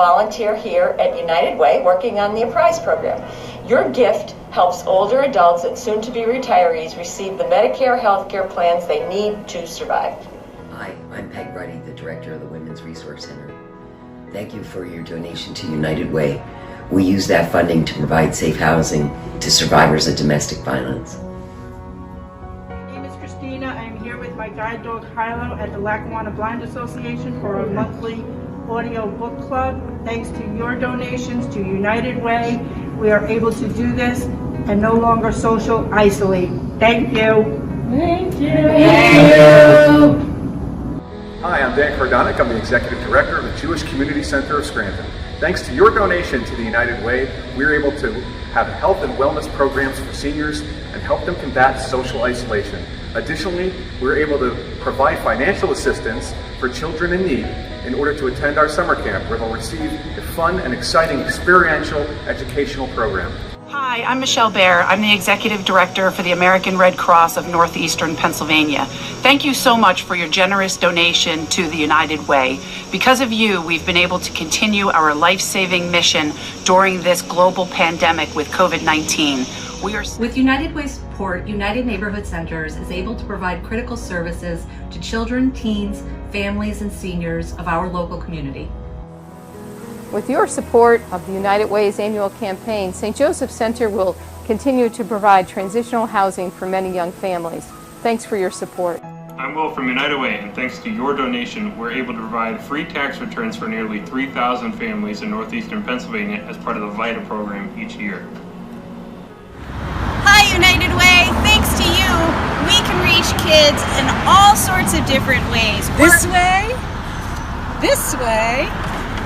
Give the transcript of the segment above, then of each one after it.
volunteer here at United Way working on the Price program. Your gift helps older adults and soon-to-be retirees receive the Medicare health care plans they need to survive. Hi, I'm Peg Ruddy, the director of the Women's Resource Center. Thank you for your donation to United Way. We use that funding to provide safe housing to survivors of domestic violence. My name is Christina. I am here with my guide dog Hilo at the Lackawanna Blind Association for our monthly audio book club. Thanks to your donations to United Way, we are able to do this and no longer social isolate. Thank you. Thank you. Thank you. Hi, I'm Dan Kardonik. I'm the Executive Director of the Jewish Community Center of Scranton. Thanks to your donation to the United Way, we're able to have health and wellness programs for seniors and help them combat social isolation. Additionally, we're able to provide financial assistance for children in need in order to attend our summer camp, where they'll receive a fun and exciting experiential educational program. Hi, I'm Michelle Baer. I'm the Executive Director for the American Red Cross of Northeastern Pennsylvania. Thank you so much for your generous donation to the United Way. Because of you, we've been able to continue our life-saving mission during this global pandemic with COVID-19. With United Way support, United Neighborhood Centers is able to provide critical services to children, teens, families, and seniors of our local community. With your support of the United Way's annual campaign, St. Joseph Center will continue to provide transitional housing for many young families. Thanks for your support. I'm Will from United Way, and thanks to your donation, we're able to provide free tax returns for nearly 3,000 families in northeastern Pennsylvania as part of the VITA program each year. Hi, United Way. Thanks to you, we can reach kids in all sorts of different ways. This way, this way.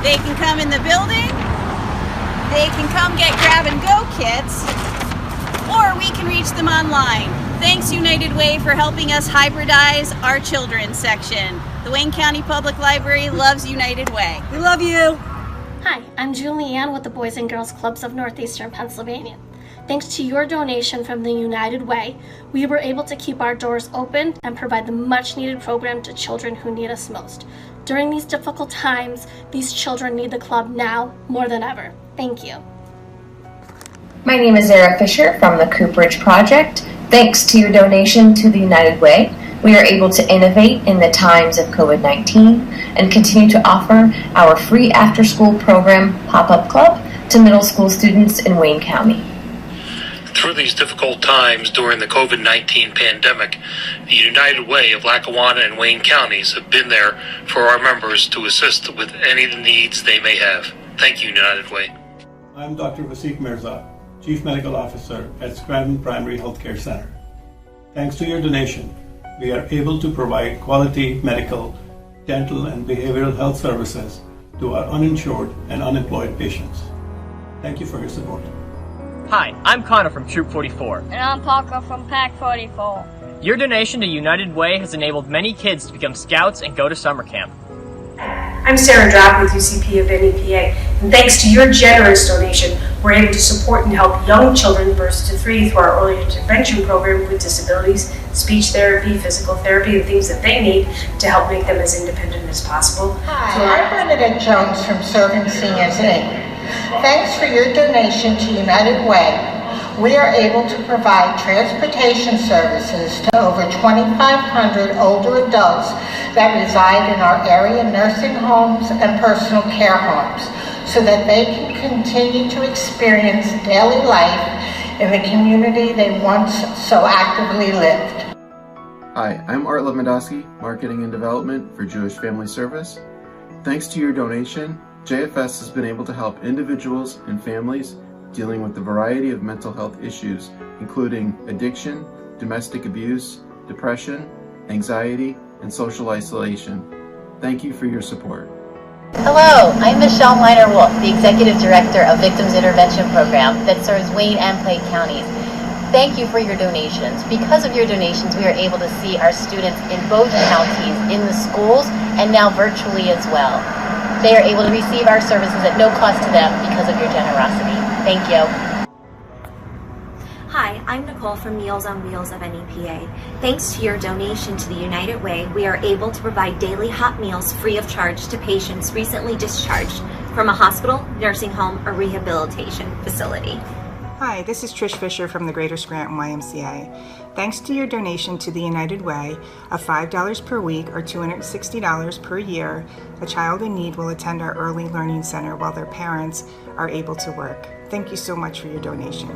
They can come in the building, they can come get grab-and-go kits, or we can reach them online. Thanks, United Way, for helping us hybridize our children's section. The Wayne County Public Library loves United Way. We love you. Hi, I'm Julianne with the Boys and Girls Clubs of Northeastern Pennsylvania. Thanks to your donation from the United Way, we were able to keep our doors open and provide the much-needed program to children who need us most. During these difficult times, these children need the club now more than ever. Thank you. My name is Zara Fisher from the Cooperage Project. Thanks to your donation to the United Way, we are able to innovate in the times of COVID-19 and continue to offer our free after-school program Pop-Up Club to middle school students in Wayne County. Through these difficult times during the COVID-19 pandemic, the United Way of Lackawanna and Wayne counties have been there for our members to assist with any of the needs they may have. Thank you, United Way. I'm Dr. Vasik Mirza, Chief Medical Officer at Scranton Primary Healthcare Center. Thanks to your donation, we are able to provide quality medical, dental, and behavioral health services to our uninsured and unemployed patients. Thank you for your support. Hi, I'm Connor from Troop 44. And I'm Parker from Pack 44. Your donation to United Way has enabled many kids to become scouts and go to summer camp. I'm Sarah Drapp with UCP of NEPA, and thanks to your generous donation, we're able to support and help young children burst to 3 through our early intervention program with disabilities, speech therapy, physical therapy, and things that they need to help make them as independent as possible. Hi, I'm Bernadette Jones from Serving Seniors Inc. Thanks for your donation to United Way. We are able to provide transportation services to over 2,500 older adults that reside in our area nursing homes and personal care homes so that they can continue to experience daily life in the community they once so actively lived. Hi, I'm Art Lewandowski, Marketing and Development for Jewish Family Service. Thanks to your donation, JFS has been able to help individuals and families dealing with a variety of mental health issues, including addiction, domestic abuse, depression, anxiety, and social isolation. Thank you for your support. Hello, I'm Michelle Miner-Wolf, the Executive Director of Victims Intervention Program that serves Wayne and Plain counties. Thank you for your donations. Because of your donations, we are able to see our students in both counties, in the schools, and now virtually as well. They are able to receive our services at no cost to them because of your generosity. Thank you. Hi, I'm Nicole from Meals on Wheels of NEPA. Thanks to your donation to the United Way, we are able to provide daily hot meals free of charge to patients recently discharged from a hospital, nursing home, or rehabilitation facility. Hi, this is Trish Fisher from the Greater Scranton YMCA. Thanks to your donation to the United Way of $5 per week or $260 per year, a child in need will attend our early learning center while their parents are able to work. Thank you so much for your donation.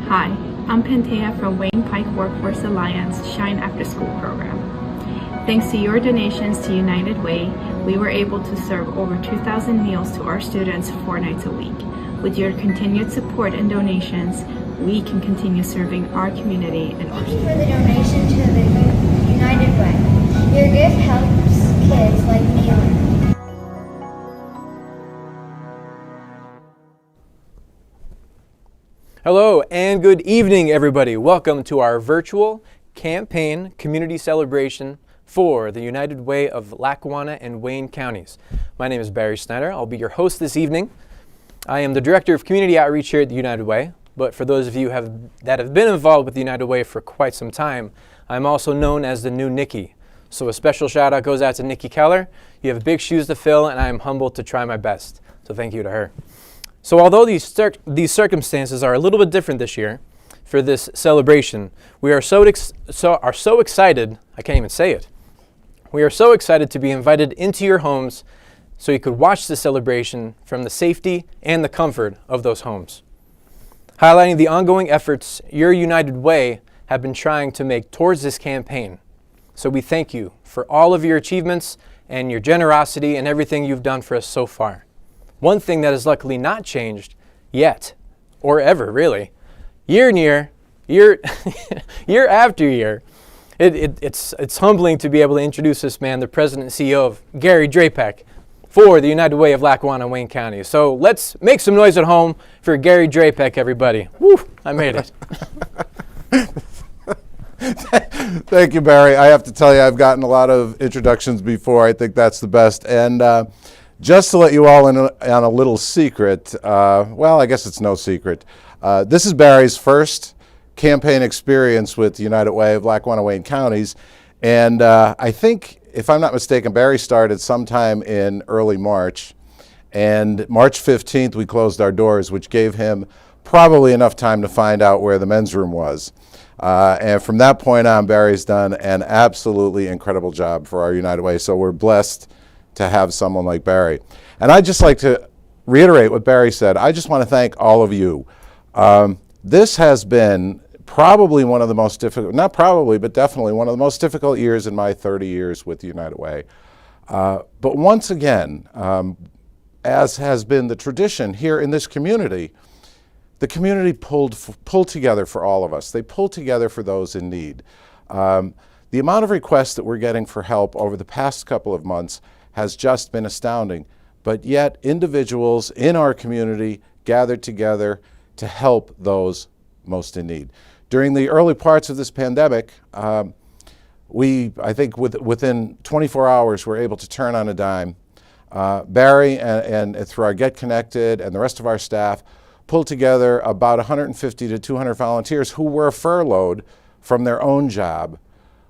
Hi, I'm Pantea from Wayne Pike Workforce Alliance Shine After School program. Thanks to your donations to United Way, we were able to serve over 2,000 meals to our students 4 nights a week. With your continued support and donations, we can continue serving our community and our students. Thank you for the donation to the United Way. Your gift helps kids like me learn. Hello and good evening, everybody. Welcome to our virtual campaign community celebration for the United Way of Lackawanna and Wayne counties. My name is Barry Snyder. I'll be your host this evening. I am the Director of Community Outreach here at the United Way, but for those of you that have been involved with the United Way for quite some time, I'm also known as the new Nikki. So a special shout out goes out to Nikki Keller. You have big shoes to fill, and I am humbled to try my best. So thank you to her. So although these circumstances are a little bit different this year for this celebration, we are so excited, I can't even say it. We are so excited to be invited into your homes so you could watch the celebration from the safety and the comfort of those homes. Highlighting the ongoing efforts your United Way have been trying to make towards this campaign. So we thank you for all of your achievements and your generosity and everything you've done for us so far. One thing that has luckily not changed yet, or ever really, year year after year, it's humbling to be able to introduce this man, the President and CEO of Gary Drapek, for the United Way of Lackawanna and Wayne County. So let's make some noise at home for Gary Drapek, everybody. Woo, I made it. Thank you, Barry. I have to tell you, I've gotten a lot of introductions before. I think that's the best. And just to let you all in on a little secret, well, I guess it's no secret. This is Barry's first campaign experience with the United Way of Lackawanna Wayne counties. And I think, if I'm not mistaken, Barry started sometime in early March. And March 15th, we closed our doors, which gave him probably enough time to find out where the men's room was. And from that point on, Barry's done an absolutely incredible job for our United Way. So we're blessed to have someone like Barry. And I'd just like to reiterate what Barry said. I just want to thank all of you. This has been probably one of the most difficult, not probably, but definitely one of the most difficult years in my 30 years with the United Way. But once again, as has been the tradition here in this community, the community pulled together for all of us. They pulled together for those in need. The amount of requests that we're getting for help over the past couple of months has just been astounding. But yet, individuals in our community gathered together to help those most in need. During the early parts of this pandemic, I think within 24 hours, we're able to turn on a dime. Barry and through our Get Connected and the rest of our staff pulled together about 150 to 200 volunteers who were furloughed from their own job,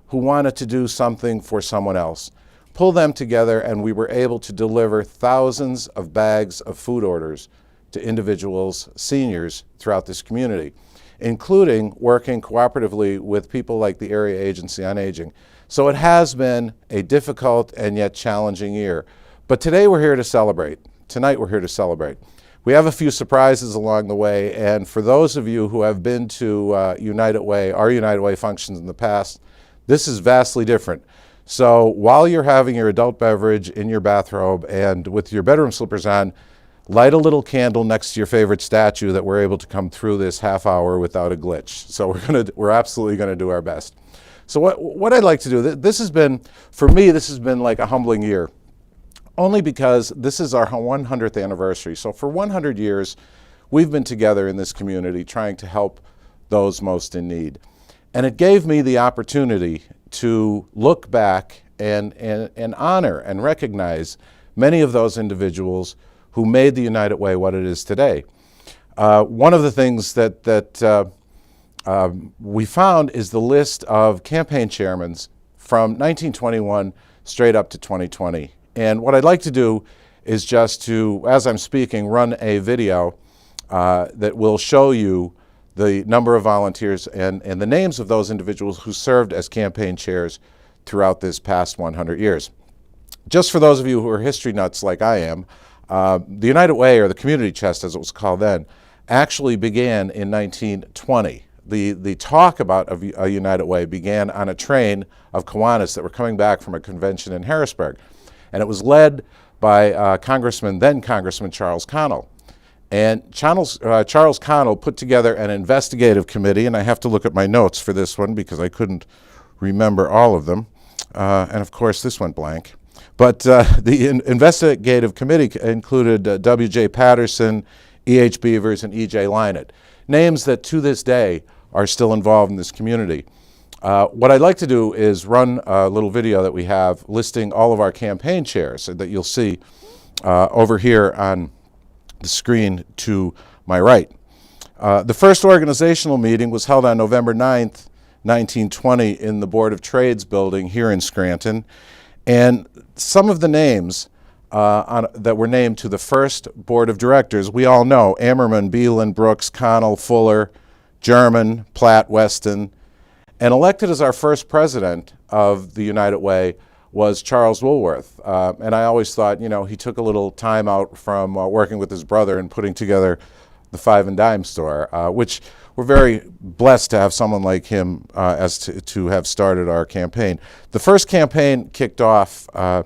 who wanted to do something for someone else. Pull them together, and we were able to deliver thousands of bags of food orders to individuals, seniors throughout this community, including working cooperatively with people like the Area Agency on Aging. So it has been a difficult and yet challenging year. But today we're here to celebrate. Tonight we're here to celebrate. We have a few surprises along the way, and for those of you who have been to United Way, our United Way functions in the past, this is vastly different. So while you're having your adult beverage in your bathrobe and with your bedroom slippers on, light a little candle next to your favorite statue that we're able to come through this half hour without a glitch. So we're absolutely going to do our best. So what I'd like to do, this has been, for me, this has been like a humbling year, only because this is our 100th anniversary. So for 100 years, we've been together in this community trying to help those most in need. And it gave me the opportunity to look back and honor and recognize many of those individuals who made the United Way what it is today. One of the things that we found is the list of campaign chairmen from 1921 straight up to 2020. And what I'd like to do is just to, as I'm speaking, run a video that will show you the number of volunteers and the names of those individuals who served as campaign chairs throughout this past 100 years. Just for those of you who are history nuts like I am, the United Way, or the Community Chest as it was called then, actually began in 1920. The talk about a United Way began on a train of Kiwanis that were coming back from a convention in Harrisburg. And it was led by then Congressman Charles Connell. And Charles Connell put together an investigative committee, and I have to look at my notes for this one because I couldn't remember all of them. And of course, this went blank. But the investigative committee included W.J. Patterson, E.H. Beavers, and E.J. Lynott, names that to this day are still involved in this community. What I'd like to do is run a little video that we have listing all of our campaign chairs that you'll see over here on the screen to my right. The first organizational meeting was held on November 9th, 1920 in the Board of Trades building here in Scranton. And some of the names that were named to the first Board of Directors, we all know: Ammerman, Beelan, Brooks, Connell, Fuller, German, Platt, Weston. And elected as our first president of the United Way was Charles Woolworth. And I always thought, you know, he took a little time out from working with his brother and putting together the Five and Dime store, which we're very blessed to have someone like him as to have started our campaign. The first campaign kicked off on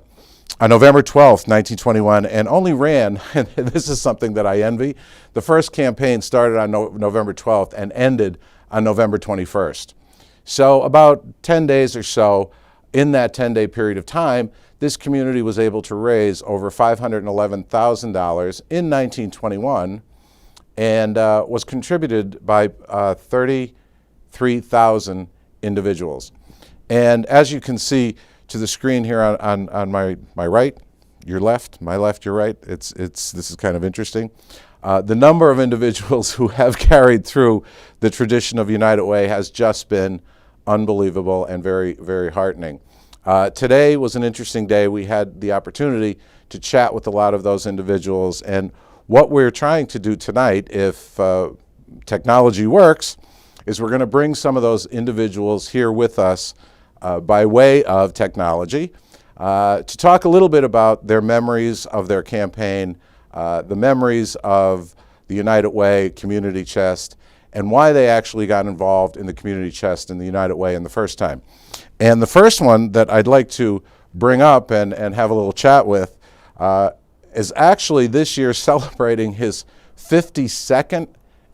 November 12th, 1921, and only ran, and this is something that I envy, the first campaign started on November 12th and ended on November 21st. So about 10 days or so, in that 10-day period of time, this community was able to raise over $511,000 in 1921, and was contributed by 33,000 individuals. And as you can see to the screen here on my right, your left, my left, your right, this is kind of interesting. The number of individuals who have carried through the tradition of United Way has just been unbelievable and very, very heartening. Today was an interesting day. We had the opportunity to chat with a lot of those individuals, and what we're trying to do tonight, if technology works, is we're going to bring some of those individuals here with us by way of technology to talk a little bit about their memories of their campaign, the memories of the United Way Community Chest, and why they actually got involved in the Community Chest and the United Way in the first time. And the first one that I'd like to bring up and have a little chat with is actually this year celebrating his 52nd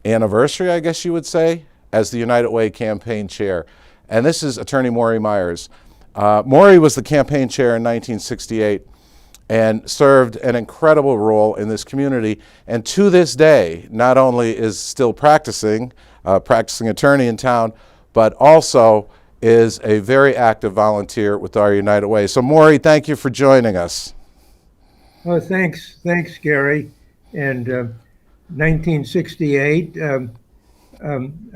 anniversary, I guess you would say, as the United Way campaign chair. And this is Attorney Maury Myers. Maury was the campaign chair in 1968 and served an incredible role in this community. And to this day, not only is still practicing attorney in town, but also is a very active volunteer with our United Way. So Maury, thank you for joining us. Oh, thanks, Gary. And 1968,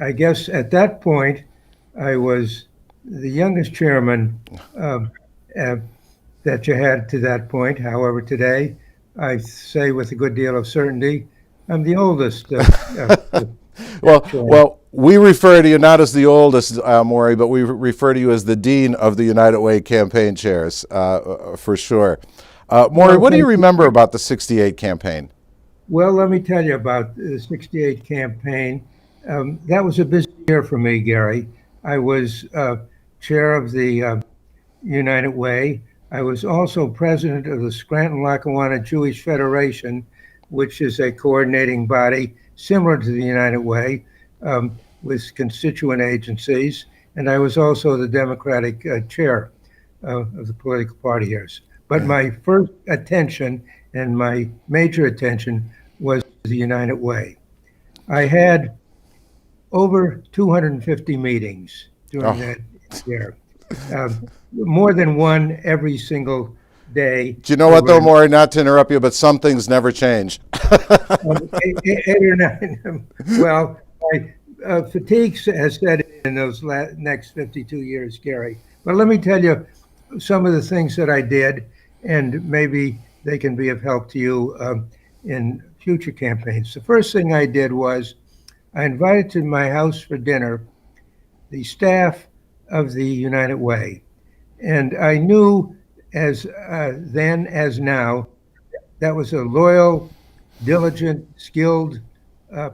I guess at that point, I was the youngest chairman that you had to that point. However, today, I say with a good deal of certainty, I'm the oldest. Well, we refer to you not as the oldest, Maury, but we refer to you as the Dean of the United Way campaign chairs, for sure. Maury, what do you remember about the 68 campaign? Well, let me tell you about the 68 campaign. That was a busy year for me, Gary. I was chair of the United Way. I was also president of the Scranton-Lackawanna Jewish Federation, which is a coordinating body similar to the United Way with constituent agencies. And I was also the Democratic chair of the political party here. But my first attention and my major attention was the United Way. I had over 250 meetings during that year. More than one every single day. Do you know what, though, Maury, not to interrupt you, but some things never change. 8 or 9. Well, fatigue has set in those next 52 years, Gary. But let me tell you some of the things that I did, and maybe they can be of help to you in future campaigns. The first thing I did was I invited to my house for dinner the staff of the United Way. And I knew as then as now, that was a loyal, diligent, skilled,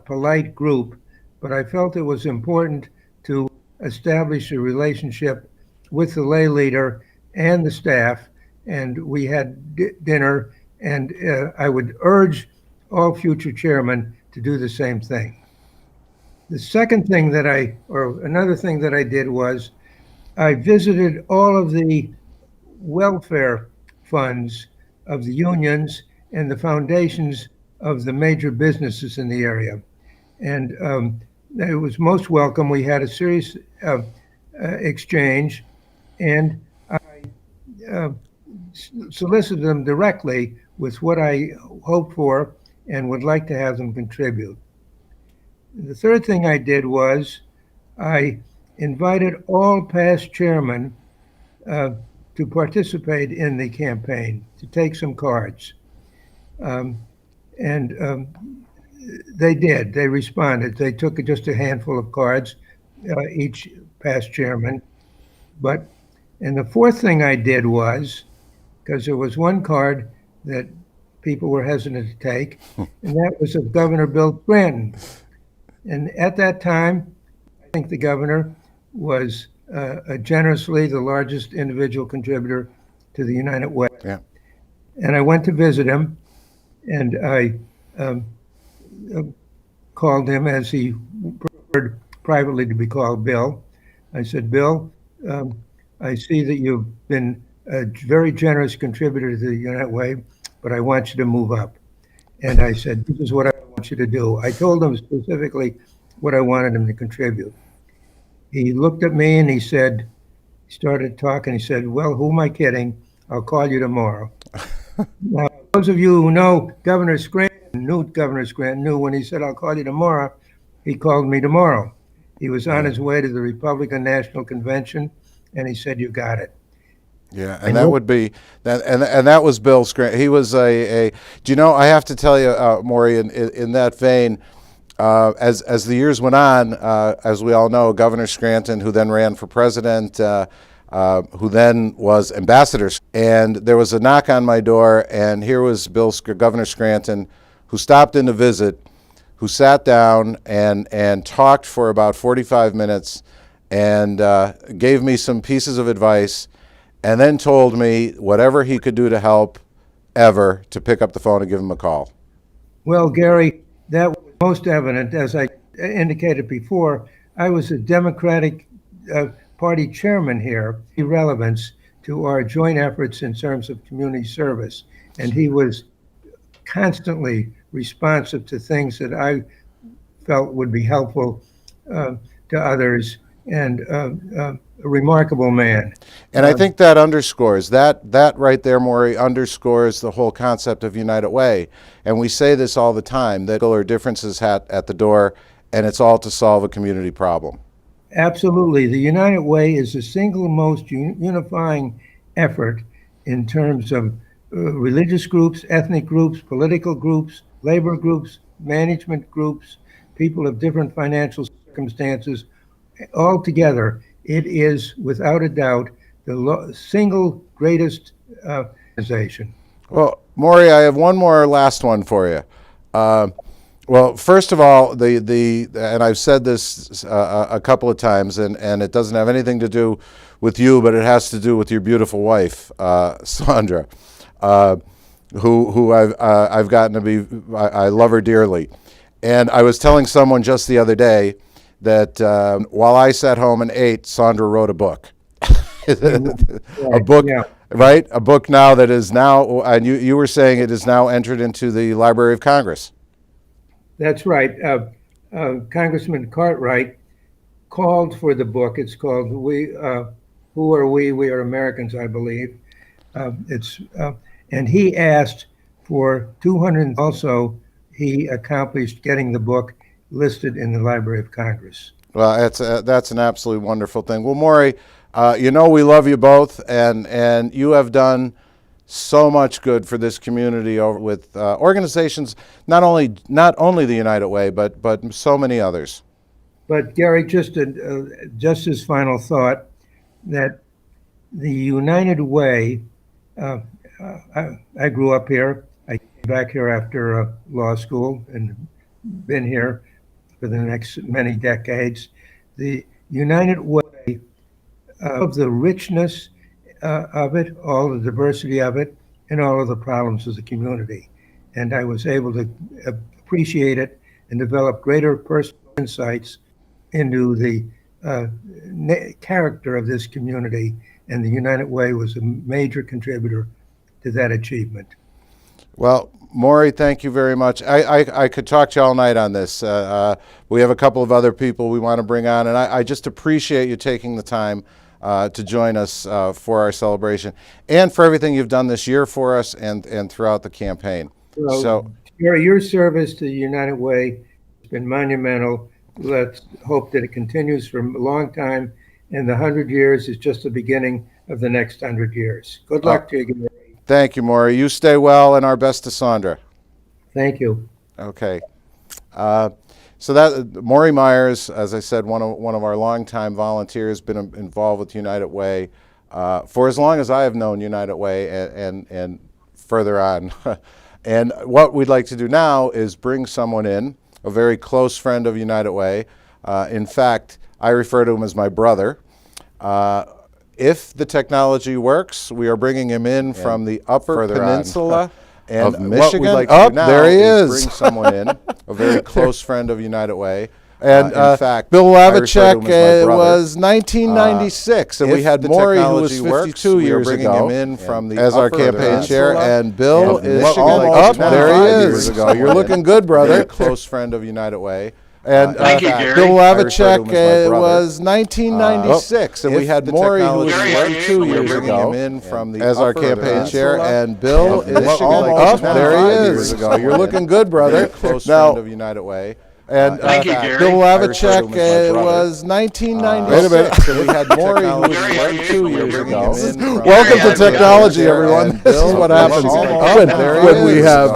polite group, but I felt it was important to establish a relationship with the lay leader and the staff, and we had dinner, and I would urge all future chairmen to do the same thing. The second thing that another thing that I did was I visited all of the welfare funds of the unions and the foundations of the major businesses in the area. And it was most welcome. We had a serious exchange, and I solicited them directly with what I hoped for and would like to have them contribute. The third thing I did was I invited all past chairmen to participate in the campaign, to take some cards. They did. They responded. They took just a handful of cards, each past chairman. And the fourth thing I did was, because there was one card that people were hesitant to take, and that was of Governor Bill Scranton. And at that time, I think the governor was generously the largest individual contributor to the United Way. Yeah. And I went to visit him, and I called him, as he preferred privately to be called, Bill. I said, Bill, I see that you've been a very generous contributor to the United Way, but I want you to move up. And I said, this is what I want you to do. I told him specifically what I wanted him to contribute. He looked at me and he started talking. He said, well, who am I kidding? I'll call you tomorrow. Now, those of you who know Governor Scranton knew when he said, I'll call you tomorrow, he called me tomorrow. He was on his way to the Republican National Convention, and he said, you got it. Yeah, and that would be that, and that was Bill Scranton. He was do you know? I have to tell you, Maury, in that vein, as the years went on, as we all know, Governor Scranton, who then ran for president, who then was ambassador, and there was a knock on my door, and here was Governor Scranton, who stopped in to visit, who sat down and talked for about 45 minutes, and gave me some pieces of advice. And then told me whatever he could do to help ever to pick up the phone and give him a call. Well, Gary, that was most evident. As I indicated before, I was a Democratic Party chairman here, irrelevance to our joint efforts in terms of community service. And he was constantly responsive to things that I felt would be helpful to others, and a remarkable man. And I think that underscores, that right there, Maury, underscores the whole concept of United Way. And we say this all the time, that there are differences at the door, and it's all to solve a community problem. Absolutely. The United Way is the single most unifying effort in terms of religious groups, ethnic groups, political groups, labor groups, management groups, people of different financial circumstances. Altogether, it is, without a doubt, the single greatest organization. Well, Maury, I have one more last one for you. Well, first of all, and I've said this a couple of times, and it doesn't have anything to do with you, but it has to do with your beautiful wife, Sandra, who I've gotten to be. I love her dearly, and I was telling someone just the other day that while I sat home and ate, Sandra wrote a book. A book, yeah. Right? A book now that is now, and you were saying it is now entered into the Library of Congress. That's right. Congressman Cartwright called for the book. It's called Who Are We? We Are Americans, I believe. And he asked for 200. Also, he accomplished getting the book listed in the Library of Congress. Well, that's an absolutely wonderful thing. Well, Maury, you know we love you both, and you have done so much good for this community with organizations, not only the United Way, but so many others. But Gary, just his final thought, that the United Way, I grew up here. I came back here after law school and been here for the next many decades. The United Way, of the richness of it, all the diversity of it, and all of the problems of the community. And I was able to appreciate it and develop greater personal insights into the character of this community. And the United Way was a major contributor to that achievement. Well, Maury, thank you very much. I could talk to you all night on this. We have a couple of other people we want to bring on, and I just appreciate you taking the time to join us for our celebration and for everything you've done this year for us and throughout the campaign. Well, so, your service to the United Way has been monumental. Let's hope that it continues for a long time, and the 100 years is just the beginning of the next 100 years. Good luck to you again. Thank you, Maury. You stay well, and our best to Sandra. Thank you. Okay. So that Maury Myers, as I said, one of our longtime volunteers, been involved with United Way for as long as I have known United Way and further on. And what we'd like to do now is bring someone in, a very close friend of United Way. In fact, I refer to him as my brother. If the technology works, we are bringing him in from the Upper Peninsula of Michigan. What we'd like to do now there he is. Bring someone in, a very close friend of United Way. And in fact, Bill Lavichek was 1996, and we had Maury, who was 52 years ago, him in from the as our campaign chair. And Bill is almost there he is. You're looking good, brother. Very close friend of United Way. And Thank you, Gary. Bill Lavichek was 1996, and we had Maury, who was 52 years ago, in from the as our campaign chair. And Bill is almost there he is. You're looking good, brother. Close friend of United Way. And Thank you, Gary. Bill Lavichek was 1996. Wait a minute. And we had Maury, who was 22 years ago. Welcome to technology, everyone. This is what happens when we have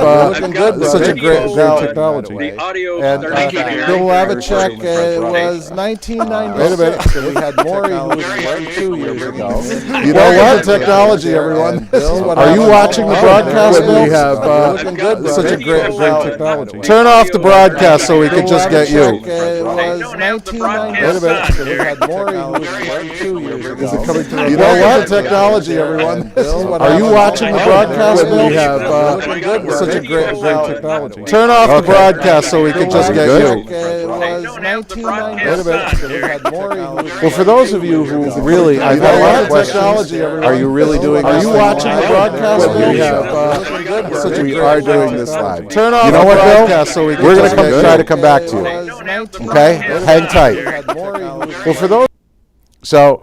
such a great technology. The audio. And Thank you, Gary. Bill Lavichek was 1996. Wait a minute. And we had Maury, who was 22 years ago. You know what? Technology, everyone. This is what Are you watching the broadcast, Bill? We have such a great technology. Turn off the broadcast so we can just get you. Was 1996. We had Maury, who was 22 years ago. Is it coming through? You know what? Technology, everyone. Are you watching the broadcast, Bill? We have such a great technology. Turn off the broadcast so we can just get you. Was 1996. We had Maury, who was well, for those of you who really, I've had a lot of questions. Are you really doing? Are you watching the broadcast? We have such a. We are doing this live. Turn off the broadcast so we can. We're going to try to come back to you. Okay? Hang tight. Well, for those. So,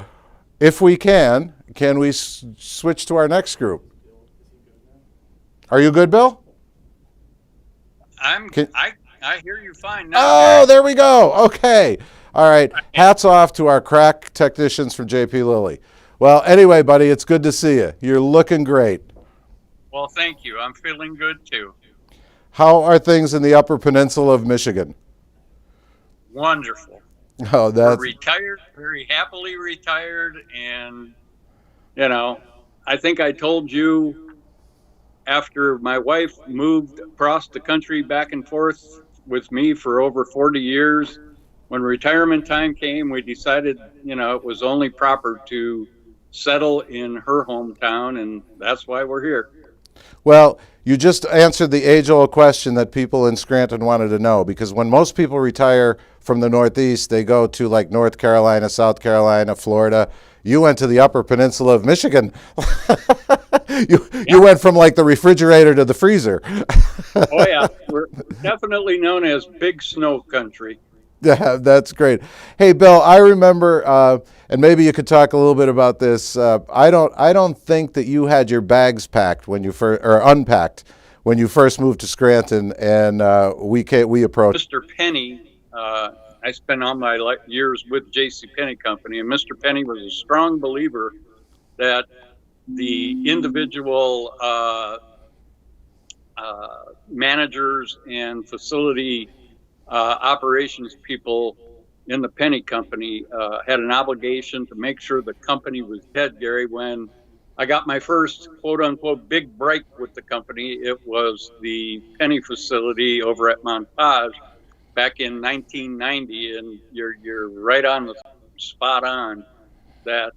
if we can we switch to our next group? Are you good, Bill? I hear you fine now. Oh, there we go. Okay. All right. Hats off to our crack technicians from JP Lilly. Well, anyway, buddy, it's good to see you. You're looking great. Well, thank you. I'm feeling good, too. How are things in the Upper Peninsula of Michigan? Wonderful. Oh, that's... We're retired, very happily retired, and, you know, I think I told you after my wife moved across the country back and forth with me for over 40 years, when retirement time came, we decided, you know, it was only proper to settle in her hometown, and that's why we're here. Well, you just answered the age-old question that people in Scranton wanted to know, because when most people retire from the Northeast, they go to like North Carolina, South Carolina, Florida. You went to the Upper Peninsula of Michigan. You went from like the refrigerator to the freezer. Oh, yeah. We're definitely known as Big Snow Country. Yeah, that's great. Hey, Bill, I remember, and maybe you could talk a little bit about this. I don't think that you had your bags packed when you first, or unpacked when you first moved to Scranton, and we approached. Mr. Penny, I spent all my years with J.C. Penney Company, and Mr. Penny was a strong believer that the individual managers and facility operations people in the penny company had an obligation to make sure the company was dead, Gary. When I got my first quote unquote big break with the company, it was the penny facility over at Montage back in 1990. And you're right on the spot on that.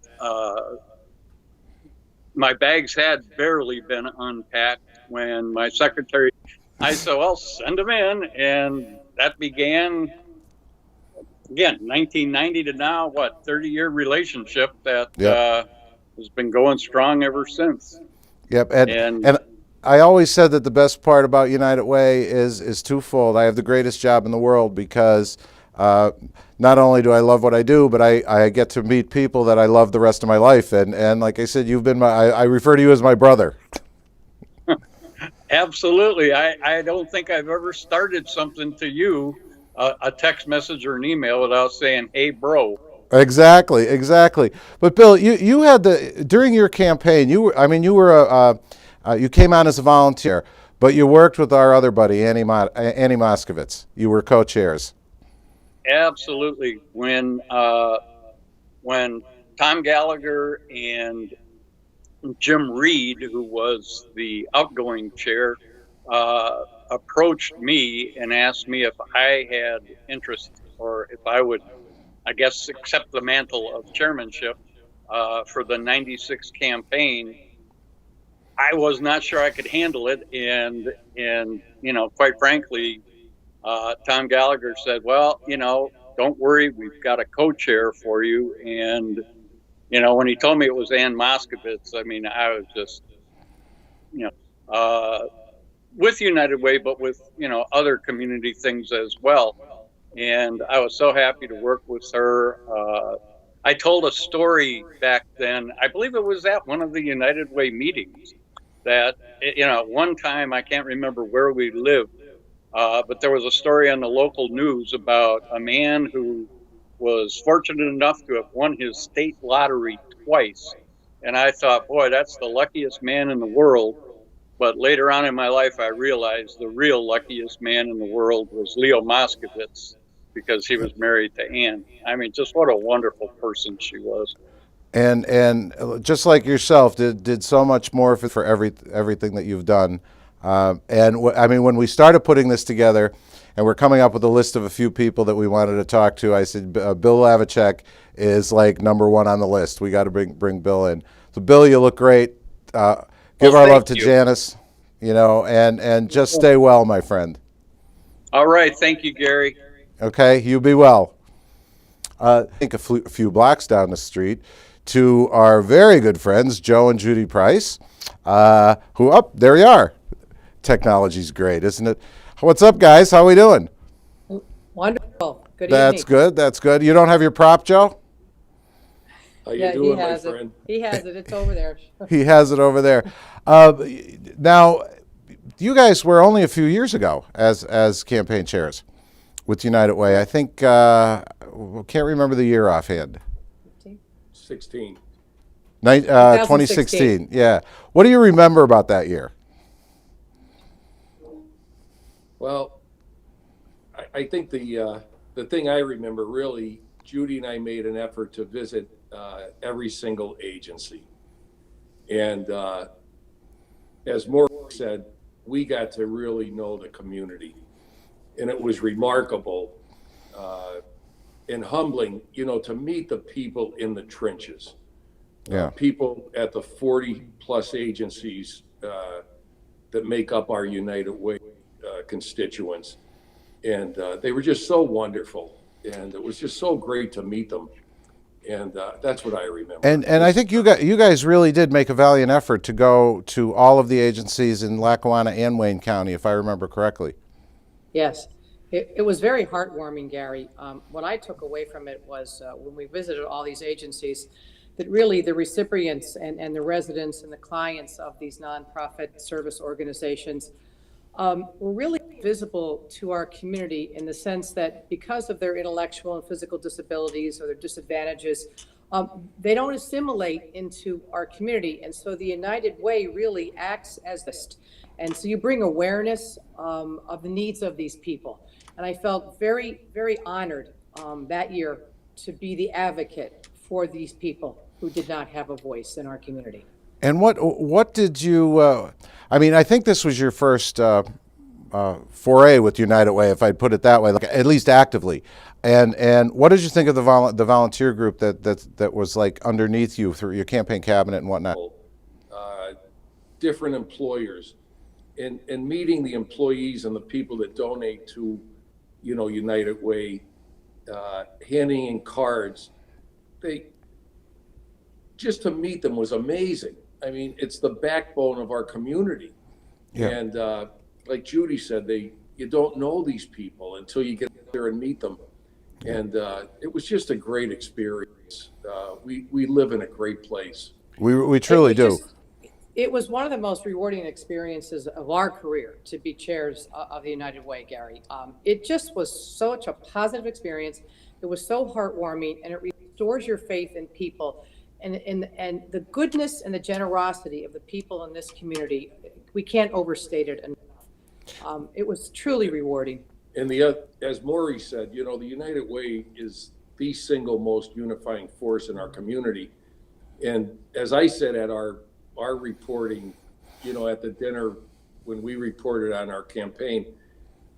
My bags had barely been unpacked when my secretary, I said, well, send them in. And that began, again, 1990 to now, what, 30-year relationship that has been going strong ever since. Yep, and I always said that the best part about United Way is twofold. I have the greatest job in the world because not only do I love what I do, but I get to meet people that I love the rest of my life. And like I said, you've been I refer to you as my brother. Absolutely. I don't think I've ever started something to you, a text message or an email, without saying, hey, bro. Exactly. But Bill, you had during your campaign, you came on as a volunteer, but you worked with our other buddy, Annie Moskovitz. You were co-chairs. Absolutely. When Tom Gallagher and Jim Reed, who was the outgoing chair, approached me and asked me if I had interest or if I would, I guess, accept the mantle of chairmanship for the 96 campaign. I was not sure I could handle it. And you know, quite frankly, Tom Gallagher said, well, you know, don't worry, we've got a co-chair for you. And, you know, when he told me it was Ann Moskovitz, I mean, I was just, you know, with United Way, but with, you know, other community things as well. And I was so happy to work with her. I told a story back then, I believe it was at one of the United Way meetings, that, you know, one time, I can't remember where we lived, but there was a story on the local news about a man who was fortunate enough to have won his state lottery twice. And I thought, boy, that's the luckiest man in the world. But later on in my life, I realized the real luckiest man in the world was Leo Moskovitz, because he was married to Ann. I mean, just what a wonderful person she was. And just like yourself, did so much more for everything that you've done. I mean, when we started putting this together, and we're coming up with a list of a few people that we wanted to talk to, I said Bill Lavichek is like #1 on the list. We got to bring Bill in. So Bill, you look great. Give our love to Janice, you know, and just stay well, my friend. All right, thank you, Gary. Okay, you be well. I think a few blocks down the street to our very good friends, Joe and Judy Price, who, there you are. Technology's great, isn't it? What's up, guys? How we doing? Wonderful. Good evening. That's good. You don't have your prop, Joe? How you doing, my friend? He has it. It's over there. He has it over there. Now, you guys were only a few years ago as campaign chairs with United Way. I think, can't remember the year offhand. 16. 2016. Yeah. What do you remember about that year? Well, I think the thing I remember, really, Judy and I made an effort to visit every single agency. And as Maury said, we got to really know the community. And it was remarkable and humbling, you know, to meet the people in the trenches. Yeah. People at the 40+ agencies that make up our United Way constituents. And they were just so wonderful. And it was just so great to meet them. And that's what I remember. And I think you guys really did make a valiant effort to go to all of the agencies in Lackawanna and Wayne County, if I remember correctly. Yes. It was very heartwarming, Gary. What I took away from it was when we visited all these agencies, that really the recipients and the residents and the clients of these nonprofit service organizations were really visible to our community in the sense that because of their intellectual and physical disabilities or their disadvantages, they don't assimilate into our community. And so the United Way really acts as this. And so you bring awareness of the needs of these people. And I felt very, very honored that year to be the advocate for these people who did not have a voice in our community. And what did you, I mean, I think this was your first foray with United Way, if I'd put it that way, like at least actively. And what did you think of the volunteer group that was like underneath you through your campaign cabinet and whatnot? Different employers, and meeting the employees and the people that donate to, United Way, handing in cards. Just to meet them was amazing. I mean, it's the backbone of our community. Yeah. And like Judy said, you don't know these people until you get there and meet them. And it was just a great experience. We live in a great place. We truly do. It was one of the most rewarding experiences of our career to be chairs of the United Way, Gary. It just was such a positive experience. It was so heartwarming, and it restores your faith in people. And the goodness and the generosity of the people in this community, we can't overstate it enough. It was truly rewarding. And as Maury said, the United Way is the single most unifying force in our community. And as I said at our reporting, at the dinner when we reported on our campaign,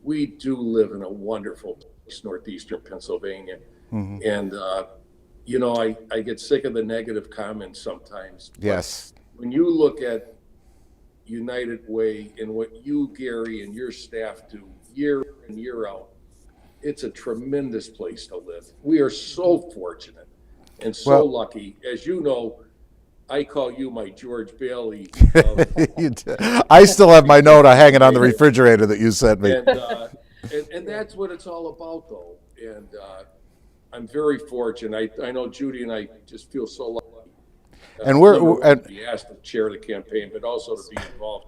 we do live in a wonderful place, northeastern Pennsylvania. Mm-hmm. And I get sick of the negative comments sometimes. Yes. When you look at United Way and what you, Gary, and your staff do year in, year out, it's a tremendous place to live. We are so fortunate and so lucky. As you know, I call you my George Bailey. I still have my note hanging on the refrigerator that you sent me. And that's what it's all about, though. And I'm very fortunate. I know Judy and I just feel so lucky. And we're to be asked to chair the campaign, but also to be involved.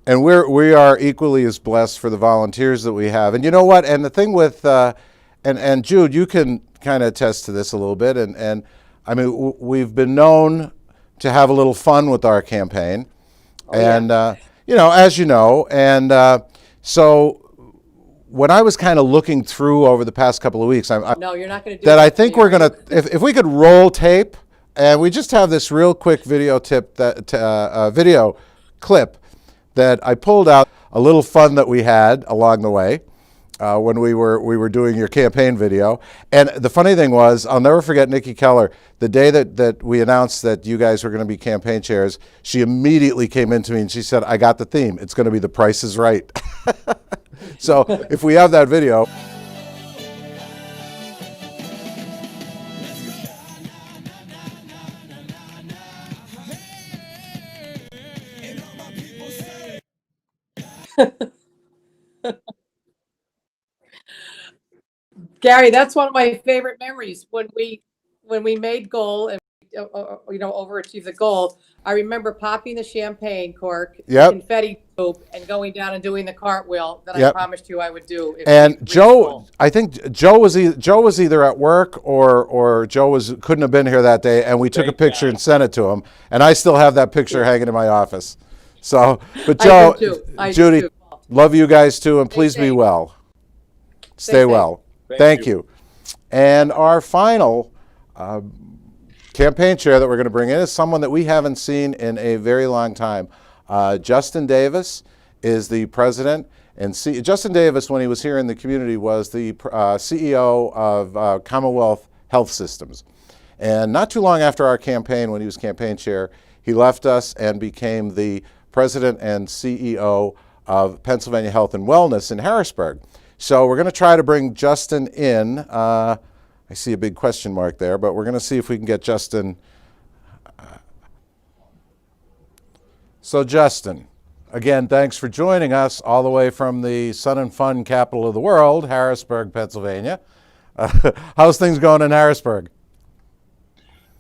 And we are equally as blessed for the volunteers that we have. And you know what? And the thing with and Jude, you can kind of attest to this a little bit. And I mean, we've been known to have a little fun with our campaign, and as you know, and so. When I was kind of looking through over the past couple of weeks, no, you're not going to do that. I think we're going to, if we could roll tape, and we just have this real quick video video clip that I pulled out, a little fun that we had along the way when we were doing your campaign video. And the funny thing was, I'll never forget Nikki Keller. The day that we announced that you guys were going to be campaign chairs, she immediately came into me and she said, "I got the theme. It's going to be The Price is Right." So if we have that video. Gary, that's one of my favorite memories when we made goal and overachieved the goal. I remember popping the champagne cork, confetti tube, and going down and doing the cartwheel that I promised you I would do. And Joe, I think Joe was either at work or Joe couldn't have been here that day, and we took a picture and sent it to him. And I still have that picture hanging in my office. So, but Joe, Judy, love you guys too, and please be well. Stay well. Thank you. And our final campaign chair that we're going to bring in is someone that we haven't seen in a very long time. Justin Davis is the president, and Justin Davis, when he was here in the community, was the CEO of Commonwealth Health Systems. And not too long after our campaign, when he was campaign chair, he left us and became the president and CEO of Pennsylvania Health and Wellness in Harrisburg. So we're going to try to bring Justin in. I see a big question mark there, but we're going to see if we can get Justin. So Justin, again, thanks for joining us all the way from the sun and fun capital of the world, Harrisburg, Pennsylvania. How's things going in Harrisburg?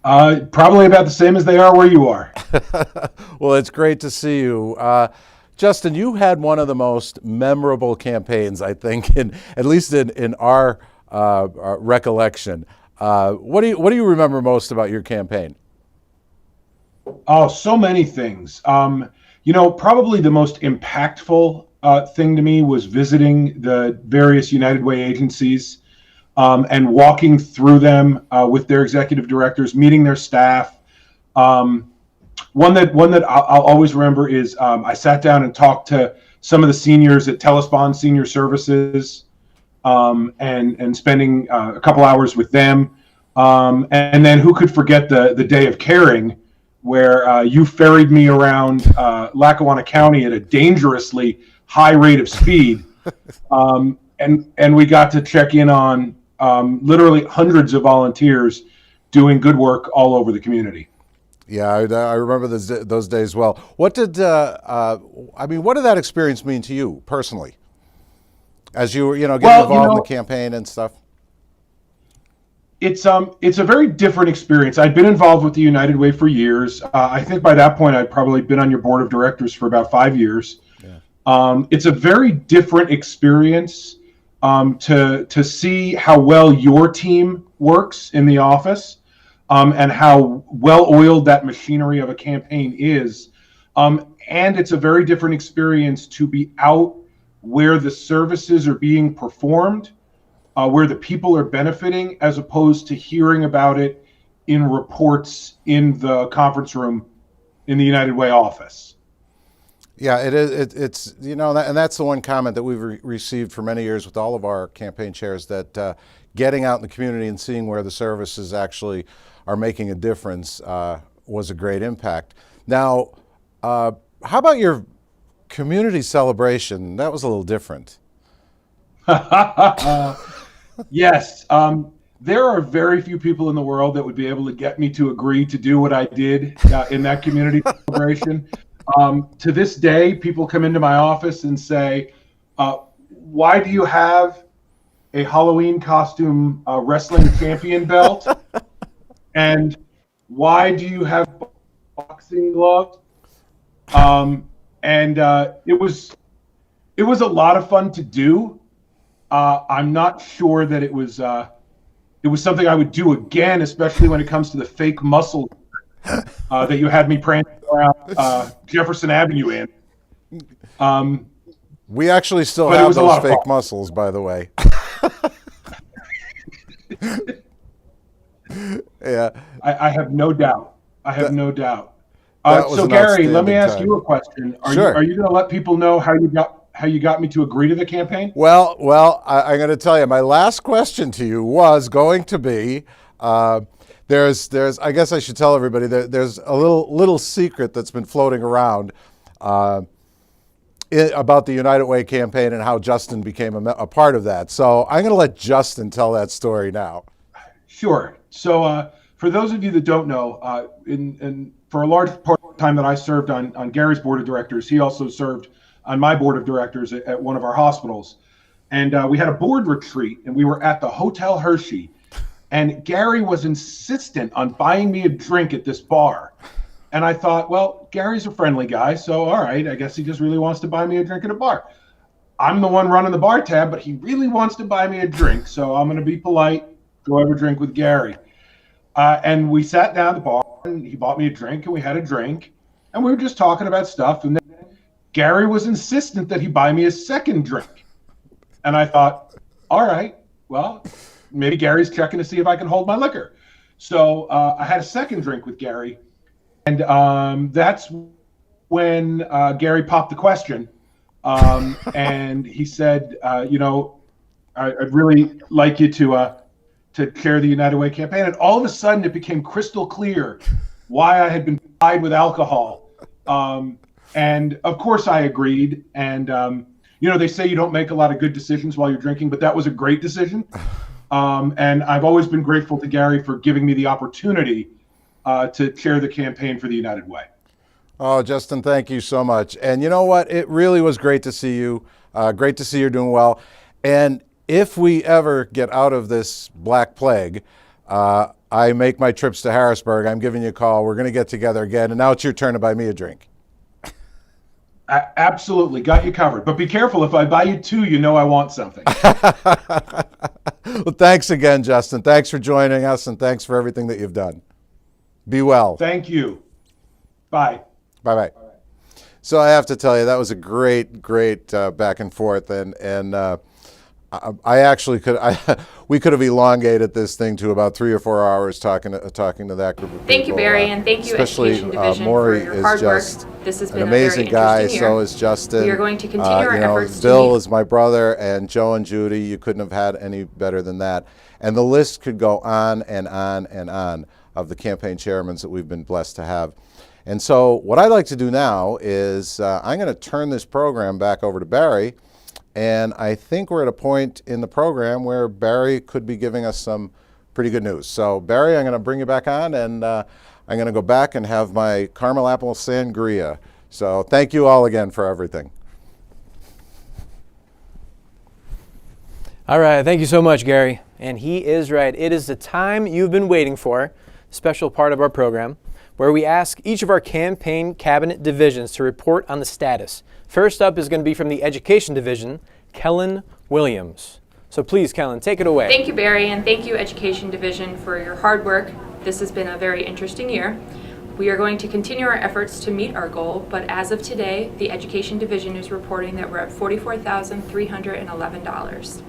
Probably about the same as they are where you are. Well, it's great to see you. Justin, you had one of the most memorable campaigns, I think, at least in our recollection. What do you remember most about your campaign? Oh, so many things. Probably the most impactful thing to me was visiting the various United Way agencies and walking through them with their executive directors, meeting their staff. One that I'll always remember is I sat down and talked to some of the seniors at Telespond Senior Services and spending a couple hours with them. And then who could forget the day of caring, where you ferried me around Lackawanna County at a dangerously high rate of speed. And we got to check in on literally hundreds of volunteers doing good work all over the community. Yeah, I remember those days well. What did what did that experience mean to you personally, as you were getting involved in the campaign and stuff? It's a very different experience. I'd been involved with the United Way for years. I think by that point I'd probably been on your board of directors for about 5 years. Yeah. It's a very different experience to see how well your team works in the office. And how well-oiled that machinery of a campaign is. And it's a very different experience to be out where the services are being performed, where the people are benefiting, as opposed to hearing about it in reports in the conference room in the United Way office. Yeah, it is. It's and that's the one comment that we've received for many years with all of our campaign chairs, that getting out in the community and seeing where the services actually are making a difference was a great impact. Now, how about your community celebration? That was a little different. Yes. There are very few people in the world that would be able to get me to agree to do what I did in that community celebration. To this day, people come into my office and say, why do you have a Halloween costume wrestling champion belt? And why do you have boxing gloves? It was a lot of fun to do. I'm not sure that it was something I would do again, especially when it comes to the fake muscle that you had me prancing around Jefferson Avenue in. We actually still have those fake muscles, by the way. Yeah, I have no doubt. No doubt. So Gary, let me ask you a question. Are you going to let people know how you got me to agree to the campaign? Well, I'm going to tell you. My last question to you was going to be, there's I guess I should tell everybody there's a little secret that's been floating around about the United Way campaign and how Justin became a part of that. So I'm going to let Justin tell that story now. Sure. So for those of you that don't know, for a large part of the time that I served on Gary's board of directors, he also served on my board of directors at one of our hospitals. And we had a board retreat, and we were at the Hotel Hershey. And Gary was insistent on buying me a drink at this bar. And I thought, well, Gary's a friendly guy, so all right, I guess he just really wants to buy me a drink at a bar. I'm the one running the bar tab, but he really wants to buy me a drink, so I'm going to be polite, go have a drink with Gary. And we sat down at the bar, and he bought me a drink, and we had a drink, and we were just talking about stuff. And then Gary was insistent that he buy me a second drink. And I thought, all right, well, maybe Gary's checking to see if I can hold my liquor. So I had a second drink with Gary, and that's when Gary popped the question. And he said, I'd really like you to chair the United Way campaign. And all of a sudden it became crystal clear why I had been plied with alcohol. And of course I agreed. And, they say you don't make a lot of good decisions while you're drinking, but that was a great decision. And I've always been grateful to Gary for giving me the opportunity to chair the campaign for the United Way. Oh, Justin, thank you so much. And you know what? It really was great to see you. Great to see you're doing well. And if we ever get out of this Black Plague, I make my trips to Harrisburg. I'm giving you a call. We're going to get together again. And now it's your turn to buy me a drink. Absolutely. Got you covered. But be careful. If I buy you two, I want something. Well, thanks again, Justin. Thanks for joining us, and thanks for everything that you've done. Be well. Thank you. Bye. Bye-bye. So I have to tell you, that was a great back and forth, and I actually we could have elongated this thing to about 3 or 4 hours talking to that group of people. Thank you, Barry, and thank you, especially Education Division, Maury for your is hard just work. This has been an a very amazing guy. interesting So year. is Justin. We are going to continue our efforts to Bill meet- is my brother, and Joe and Judy. You couldn't have had any better than that. And the list could go on and on and on of the campaign chairmen that we've been blessed to have. And so what I'd like to do now is I'm going to turn this program back over to Barry. And I think we're at a point in the program where Barry could be giving us some pretty good news. So Barry, I'm going to bring you back on, and I'm going to go back and have my caramel apple sangria. So thank you all again for everything. All right, thank you so much, Gary. And he is right. It is the time you've been waiting for, a special part of our program, where we ask each of our campaign cabinet divisions to report on the status. First up is going to be from the Education Division, Kellen Williams. So please, Kellen, take it away. Thank you, Barry, and thank you, Education Division, for your hard work. This has been a very interesting year. We are going to continue our efforts to meet our goal, but as of today, the Education Division is reporting that we're at $44,311.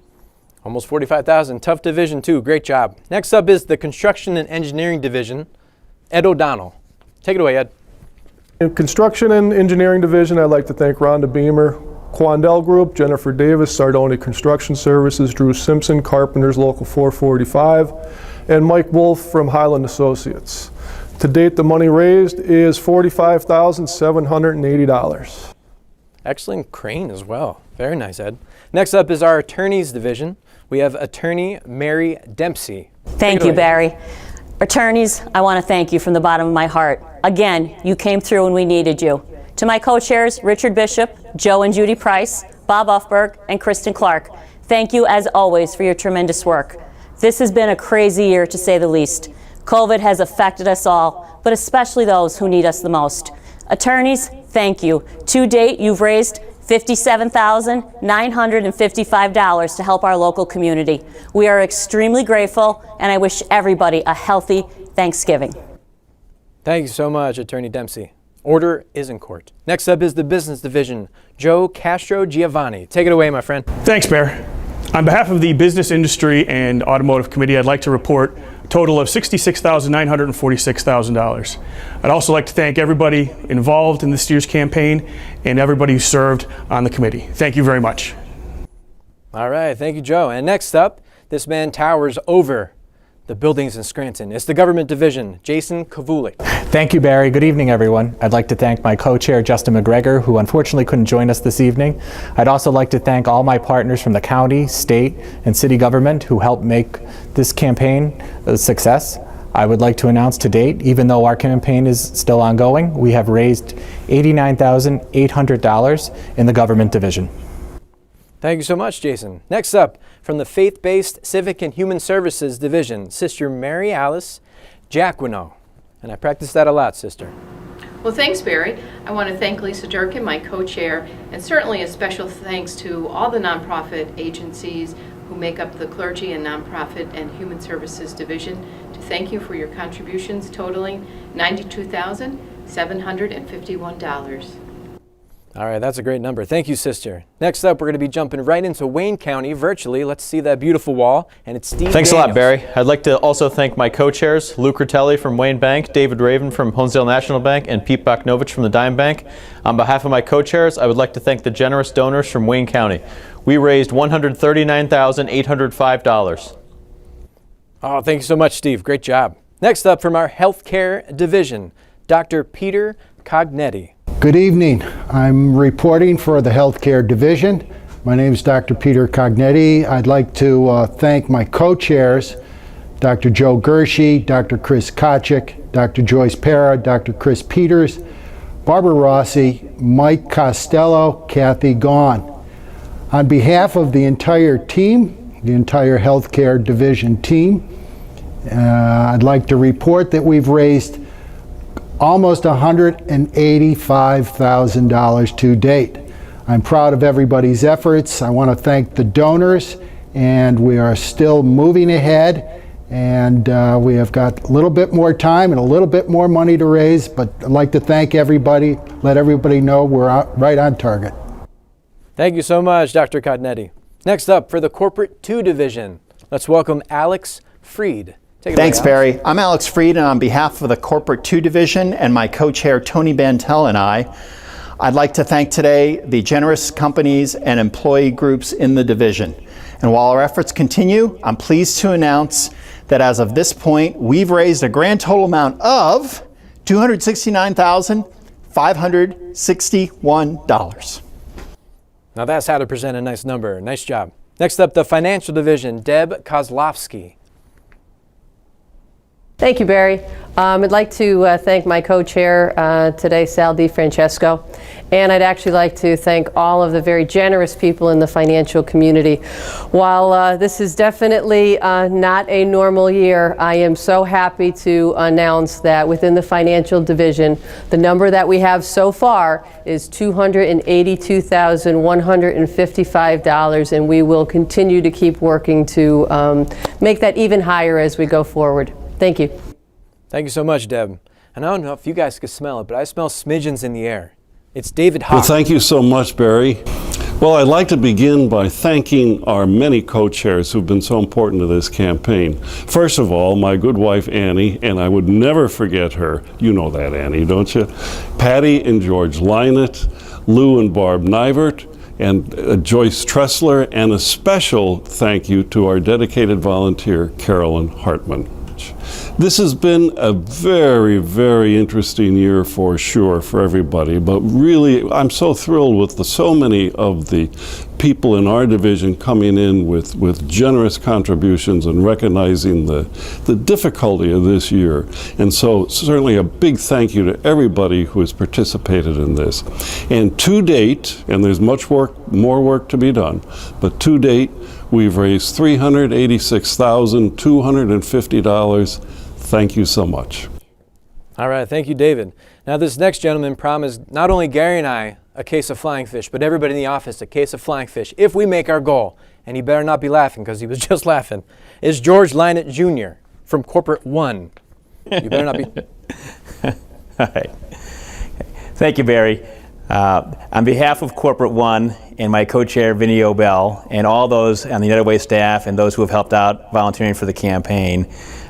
Almost 45,000. Tough division, too. Great job. Next up is the Construction and Engineering Division, Ed O'Donnell. Take it away, Ed. In Construction and Engineering Division, I'd like to thank Rhonda Beamer, Quandel Group, Jennifer Davis, Sardoni Construction Services, Drew Simpson, Carpenters Local 445, and Mike Wolf from Highland Associates. To date, the money raised is $45,780. Excellent crane as well. Very nice, Ed. Next up is our Attorneys Division. We have Attorney Mary Dempsey. Thank you, Barry. Attorneys, I want to thank you from the bottom of my heart. Again, you came through when we needed you. To my co-chairs, Richard Bishop, Joe and Judy Price, Bob Uffberg, and Kristen Clark, thank you as always for your tremendous work. This has been a crazy year, to say the least. COVID has affected us all, but especially those who need us the most. Attorneys, thank you. To date, you've raised $57,955 to help our local community. We are extremely grateful, and I wish everybody a healthy Thanksgiving. Thank you so much, Attorney Dempsey. Order is in court. Next up is the Business Division, Joe Castro Giovanni. Take it away, my friend. Thanks, Bear. On behalf of the Business Industry and Automotive Committee, I'd like to report a total of $66,946,000. I'd also like to thank everybody involved in this year's campaign and everybody who served on the committee. Thank you very much. All right, thank you, Joe. And next up, this man towers over the buildings in Scranton. It's the Government Division, Jason Kavulik. Thank you, Barry. Good evening, everyone. I'd like to thank my co-chair, Justin McGregor, who unfortunately couldn't join us this evening. I'd also like to thank all my partners from the county, state, and city government who helped make this campaign a success. I would like to announce to date, even though our campaign is still ongoing, we have raised $89,800 in the Government Division. Thank you so much, Jason. Next up, from the Faith-Based Civic and Human Services Division, Sister Mary Alice Jacquino. And I practiced that a lot, sister. Well, thanks, Barry. I want to thank Lisa Durkin, my co-chair, and certainly a special thanks to all the nonprofit agencies who make up the Clergy and Nonprofit and Human Services Division, to thank you for your contributions totaling $92,751. All right, that's a great number. Thank you, sister. Next up, we're going to be jumping right into Wayne County virtually. Let's see that beautiful wall, and it's Steve Thanks Daniels. a lot, Barry. I'd like to also thank my co-chairs, Luke Ritelli from Wayne Bank, David Raven from Honesdale National Bank, and Pete Boknovich from the Dime Bank. On behalf of my co-chairs, I would like to thank the generous donors from Wayne County. We raised $139,805. Oh, thank you so much, Steve. Great job. Next up, from our Healthcare Division, Dr. Peter Cognetti. Good evening. I'm reporting for the Healthcare Division. My name is Dr. Peter Cognetti. I'd like to thank my co-chairs, Dr. Joe Gershie, Dr. Chris Kochik, Dr. Joyce Para, Dr. Chris Peters, Barbara Rossi, Mike Costello, Kathy Gaughan. On behalf of the entire team, the entire Healthcare Division team, I'd like to report that we've raised almost $185,000 to date. I'm proud of everybody's efforts. I want to thank the donors and we are still moving ahead, and we have got a little bit more time and a little bit more money to raise, but I'd like to thank everybody, let everybody know we're right on target. Thank you so much, Dr. Cognetti. Next up, for the Corporate 2 Division, let's welcome Alex Freed. Take it Thanks, away, Alex. Barry. I'm Alex Freed, and on behalf of the Corporate 2 Division and my co-chair, Tony Bantel, and I'd like to thank today the generous companies and employee groups in the division. And while our efforts continue, I'm pleased to announce that as of this point, we've raised a grand total amount of $269,561. Now that's how to present a nice number. Nice job. Next up, the Financial Division, Deb Kozlowski. Thank you, Barry. I'd like to thank my co-chair today, Sal DiFrancesco, and I'd actually like to thank all of the very generous people in the financial community. While this is definitely not a normal year, I am so happy to announce that within the Financial Division, the number that we have so far is $282,155, and we will continue to keep working to make that even higher as we go forward. Thank you. Thank you so much, Deb. And I don't know if you guys can smell it, but I smell smidgens in the air. It's David Hawk. Well, thank you so much, Barry. Well, I'd like to begin by thanking our many co-chairs who've been so important to this campaign. First of all, my good wife, Annie, and I would never forget her. You know that, Annie, don't you? Patty and George Lynott, Lou and Barb Nivert, and Joyce Tressler, and a special thank you to our dedicated volunteer, Carolyn Hartman. This has been a very, very interesting year for sure for everybody, but really I'm so thrilled with so many of the people in our division coming in with generous contributions and recognizing the difficulty of this year. And so certainly a big thank you to everybody who has participated in this. And to date, and there's more work to be done, but to date, we've raised $386,250. Thank you so much. All right, thank you, David. Now this next gentleman promised not only Gary and I a case of flying fish, but everybody in the office a case of flying fish if we make our goal. And he better not be laughing because he was just laughing. It's George Lynott Jr. from Corporate 1. You better not be. All right. Thank you, Barry. On behalf of Corporate 1 and my co-chair, Vinnie Obell, and all those on the United Way staff and those who have helped out volunteering for the campaign,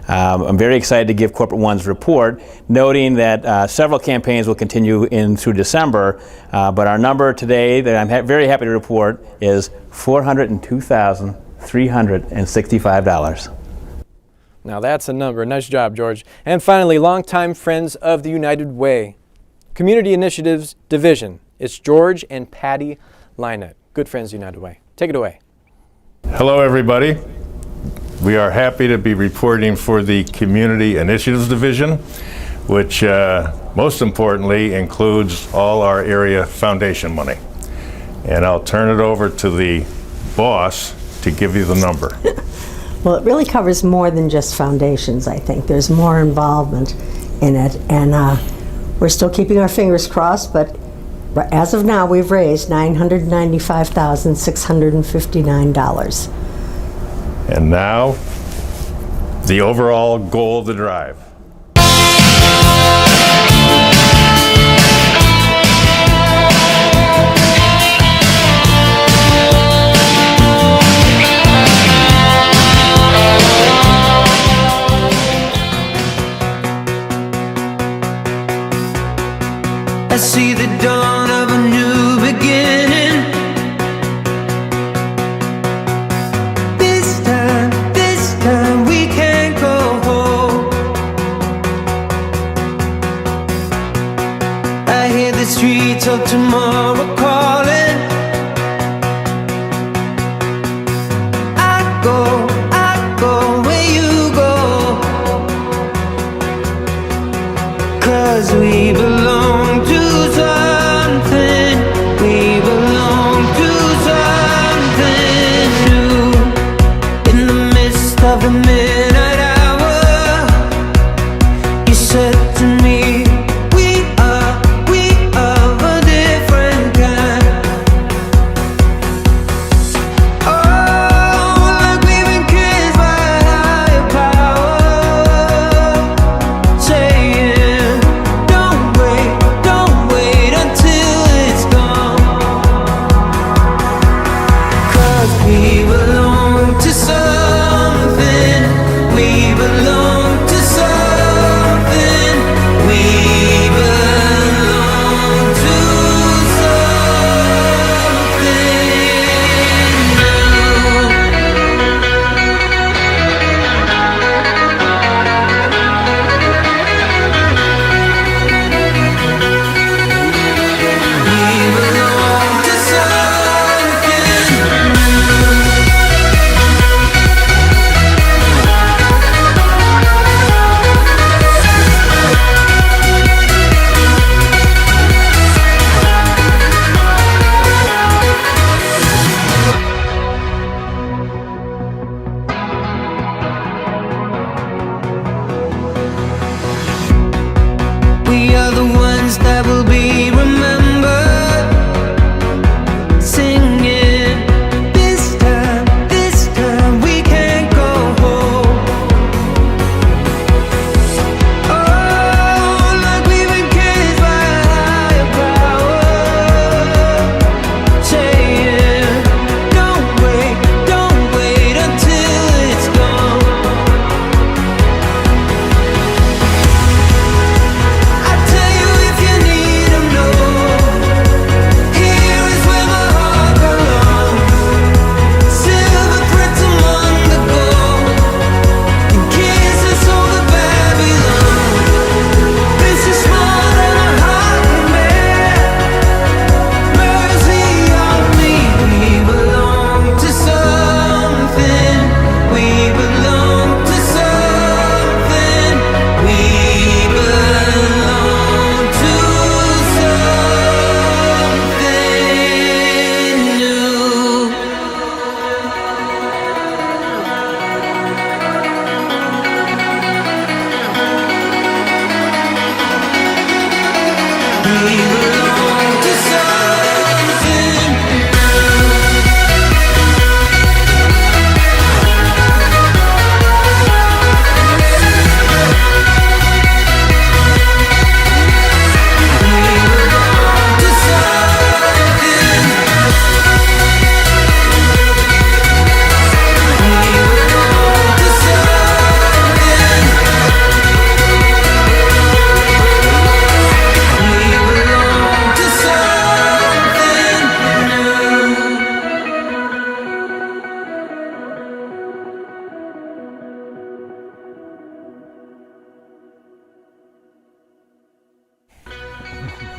I'm very excited to give Corporate 1's report, noting that several campaigns will continue in through December, but our number today that I'm very happy to report is $402,365. Now that's a number. Nice job, George. And finally, longtime friends of the United Way, Community Initiatives Division. It's George and Patty Lynott. Good friends, United Way. Take it away. Hello, everybody. We are happy to be reporting for the Community Initiatives Division, which most importantly includes all our area foundation money. And I'll turn it over to the boss to give you the number. Well, it really covers more than just foundations, I think. There's more involvement in it. And we're still keeping our fingers crossed, but as of now, we've raised $995,659. And now, the overall goal of the drive. I see the dawn of a new beginning. This time we can't go home. I hear the streets of tomorrow calling. I go where you go. 'Cause we belong to something. We belong to something new. In the midst of the midnight hour, you said to me, we are of a different kind. Oh,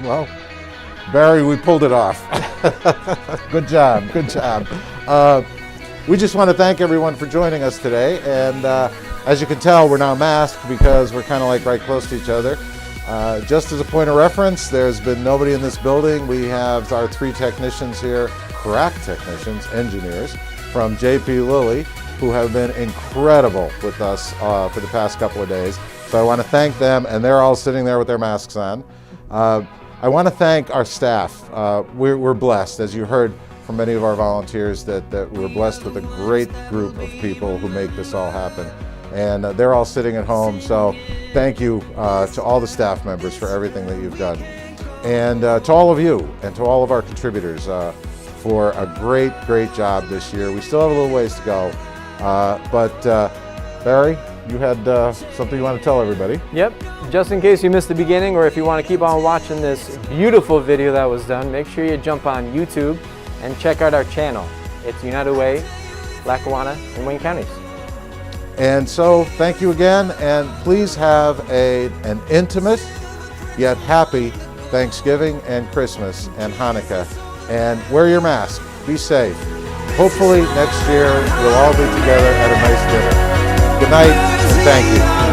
Well, Barry, we pulled it off. Good job, good job. We just want to thank everyone for joining us today, and as you can tell, we're now masked because we're kind of like right close to each other. Just as a point of reference, there's been nobody in this building. We have our 3 technicians here, crack technicians, engineers, from JP Lilly, who have been incredible with us for the past couple of days. So I want to thank them, and they're all sitting there with their masks on. I want to thank our staff. We're blessed, as you heard from many of our volunteers, that we're blessed with a great group of people who make this all happen. And they're all sitting at home, so thank you to all the staff members for everything that you've done. And to all of you and to all of our contributors for a great job this year. We still have a little ways to go, but Barry, you had something you want to tell everybody. Yep, just in case you missed the beginning, or if you want to keep on watching this beautiful video that was done, make sure you jump on YouTube and check out our channel. It's United Way, Lackawanna, and Wayne Counties. And so thank you again, and please have an intimate yet happy Thanksgiving and Christmas and Hanukkah, and wear your mask, be safe. Hopefully next year we'll all be together at a nice dinner. Good night, and thank you.